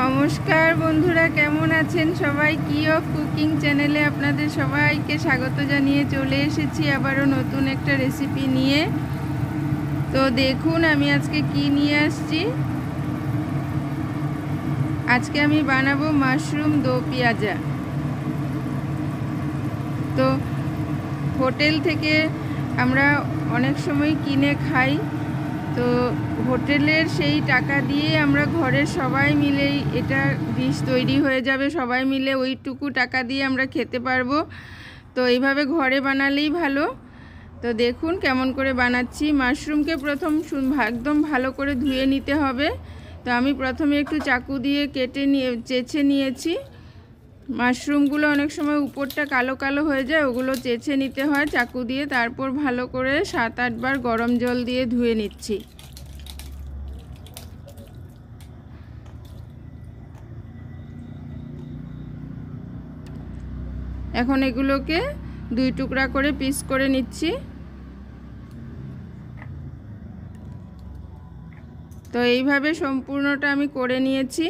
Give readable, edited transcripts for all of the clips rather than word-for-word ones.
নমস্কার বন্ধুরা, কেমন আছেন সবাই? কি অফ কুকিং চ্যানেলে আপনাদের সবাইকে স্বাগত জানিয়ে চলে এসেছি আবারও নতুন একটা রেসিপি নিয়ে। তো দেখুন আমি আজকে কি নিয়ে আসছি। আজকে আমি বানাবো মাশরুম দো পেঁয়াজা। তো হোটেল থেকে আমরা অনেক সময় কিনে খাই, তো হোটেলের সেই টাকা দিয়ে আমরা ঘরের সবাই মিলেই এটা ডিশ তৈরি হয়ে যাবে, সবাই মিলে ওইটুকু টাকা দিয়ে আমরা খেতে পারবো। তো এইভাবে ঘরে বানালেই ভালো। তো দেখুন কেমন করে বানাচ্ছি। মাশরুমকে প্রথম একদম ভালো করে ধুয়ে নিতে হবে। তো আমি প্রথমে একটু চাকু দিয়ে চেঁচে নিয়েছি। মাশরুমগুলো অনেক সময় উপরটা কালো কালো হয়ে যায়, ওগুলো চেঁচে নিতে হয় চাকু দিয়ে। তারপর ভালো করে 7-8 বার গরম জল দিয়ে ধুয়ে নিচ্ছি। এখন এগুলোকে 2 টুকরা করে পিস করে নিচ্ছি। তো এইভাবে সম্পূর্ণটা আমি করে নিয়েছি।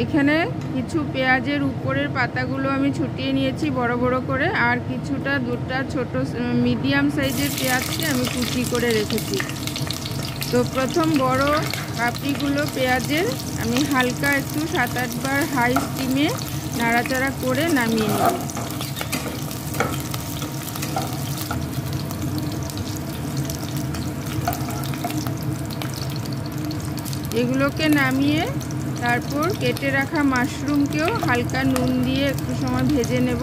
এখানে কিছু পেঁয়াজের উপরের পাতাগুলো আমি ছুটিয়ে নিয়েছি বড় বড় করে, আর কিছুটা দুটা ছোট মিডিয়াম সাইজের পেঁয়াজকে আমি কুচি করে রেখেছি। তো প্রথম বড় পাপড়িগুলো পেঁয়াজের আমি হালকা একটু 7-8 বার হাই স্টিমে নাড়াচাড়া করে নামিয়ে নেব। এগুলোকে নামিয়ে তারপর কেটে রাখা মাশরুমকেও হালকা নুন দিয়ে একটু সময় ভেজে নেব।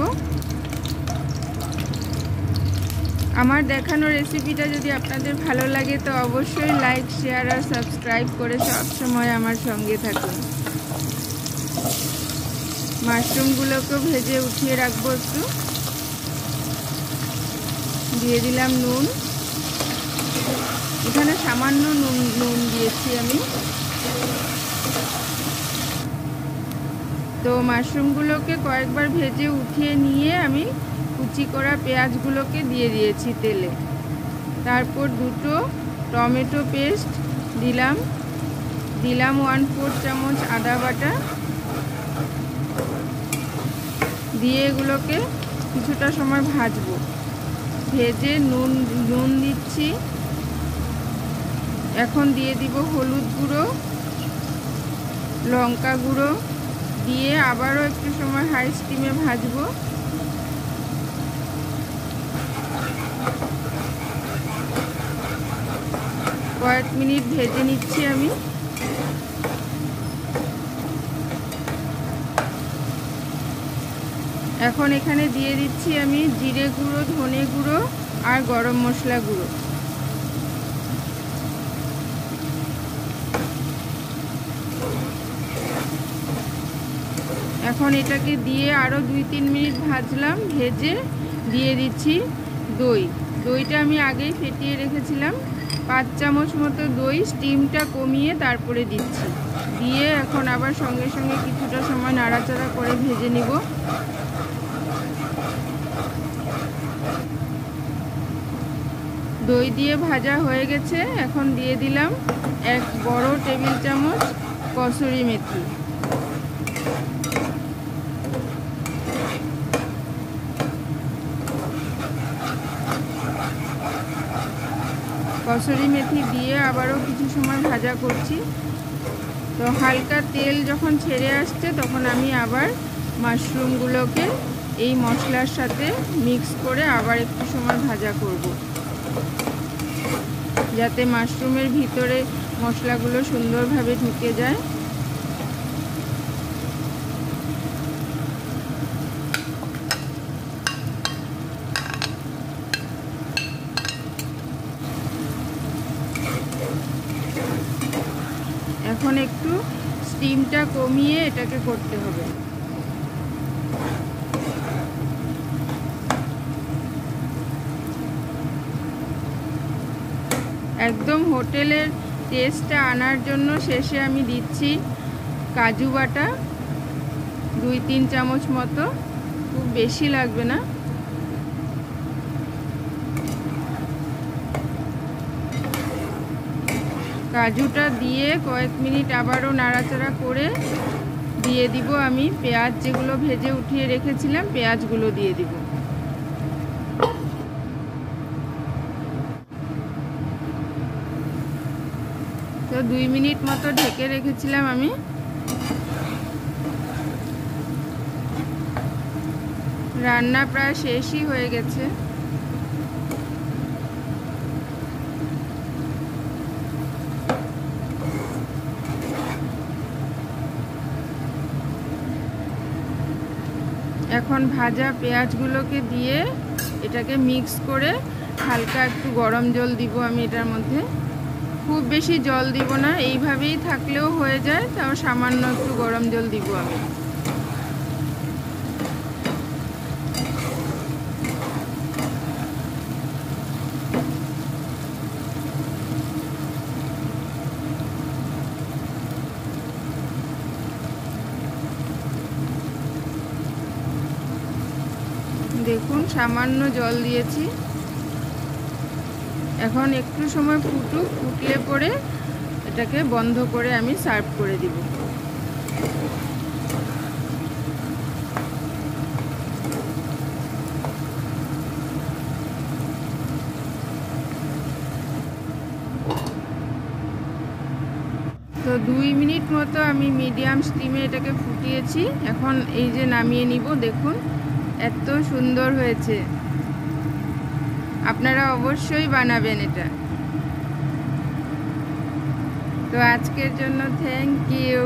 আমার দেখানো রেসিপিটা যদি আপনাদের ভালো লাগে তো অবশ্যই লাইক, শেয়ার আর সাবস্ক্রাইব করে সবসময় আমার সঙ্গে থাকুন। মাশরুমগুলোকেও ভেজে উঠিয়ে রাখবো। একটু দিয়ে দিলাম নুন। এখানে সামান্য নুন দিয়েছি আমি। তো মাশরুমগুলোকে কয়েকবার ভেজে উঠিয়ে নিয়ে আমি কুচি করা পেঁয়াজগুলোকে দিয়ে দিয়েছি তেলে। তারপর 2টো টমেটো পেস্ট দিলাম 1/4 চামচ আদা বাটা দিয়ে এগুলোকে কিছুটা সময় ভাজবো। ভেজে নুন দিচ্ছি। এখন দিয়ে দিব হলুদ গুঁড়ো, লঙ্কা গুঁড়ো দিয়ে আবারও একটু সময় হাই স্টিমে ভাজবো। কয়েক মিনিট ভেজে নিচ্ছি আমি। এখন এখানে দিয়ে দিচ্ছি আমি জিরে গুঁড়ো, ধনে গুঁড়ো আর গরম মশলা গুঁড়ো। এখন এটাকে দিয়ে আরও 2-3 মিনিট ভাজলাম। ভেজে দিয়ে দিচ্ছি দইটা আমি আগেই ফেটিয়ে রেখেছিলাম। 5 চামচ মতো দই, স্টিমটা কমিয়ে তারপরে দিচ্ছি। দিয়ে এখন আবার সঙ্গে সঙ্গে কিছুটা সময় নাড়াচাড়া করে ভেজে নিব। দই দিয়ে ভাজা হয়ে গেছে। এখন দিয়ে দিলাম 1 বড় টেবিল চামচ কসুরি মেথি। কসুরি মেথি দিয়ে আবারও কিছু সময় ভাজা করছি। তো হালকা তেল যখন ছেড়ে আসছে তখন আমি আবার মাশরুমগুলোকে এই মশলার সাথে মিক্স করে আবার একটু সময় ভাজা করব, যাতে মাশরুমের ভিতরে মশলাগুলো সুন্দরভাবে ঢুকে যায়। এখন একটু স্টিমটা কমিয়ে এটাকে করতে হবে। একদম হোটেলের টেস্টটা আনার জন্য শেষে আমি দিচ্ছি কাজু বাটা 2-3 চামচ মতো, খুব বেশি লাগবে না। কাজুটা দিয়ে কয়েক মিনিট আবারও নাড়াচাড়া করে দিয়ে দিব আমি পেঁয়াজ, যেগুলো ভেজে উঠিয়ে রেখেছিলাম পেঁয়াজগুলো দিয়ে দিব। তো 2 মিনিট মতো ঢেকে রেখেছিলাম আমি। রান্না প্রায় শেষই হয়ে গেছে। এখন ভাজা পেঁয়াজগুলোকে দিয়ে এটাকে মিক্স করে হালকা একটু গরম জল দিব আমি এটার মধ্যে। খুব বেশি জল দিব না, এইভাবেই থাকলেও হয়ে যায়, তাও সামান্য একটু গরম জল দিব আমি। দেখুন সামান্য জল দিয়েছি। এখন একটু সময় ফুটুক, ফুটলে পরে এটাকে বন্ধ করে আমি সার্ভ করে দিব। তো 2 মিনিট মতো আমি মিডিয়াম স্টিমে এটাকে ফুটিয়েছি। এখন এই যে নামিয়ে নিব, দেখুন এত সুন্দর হয়েছে। আপনারা অবশ্যই বানাবেন এটা। তো আজকের জন্য থ্যাংক ইউ।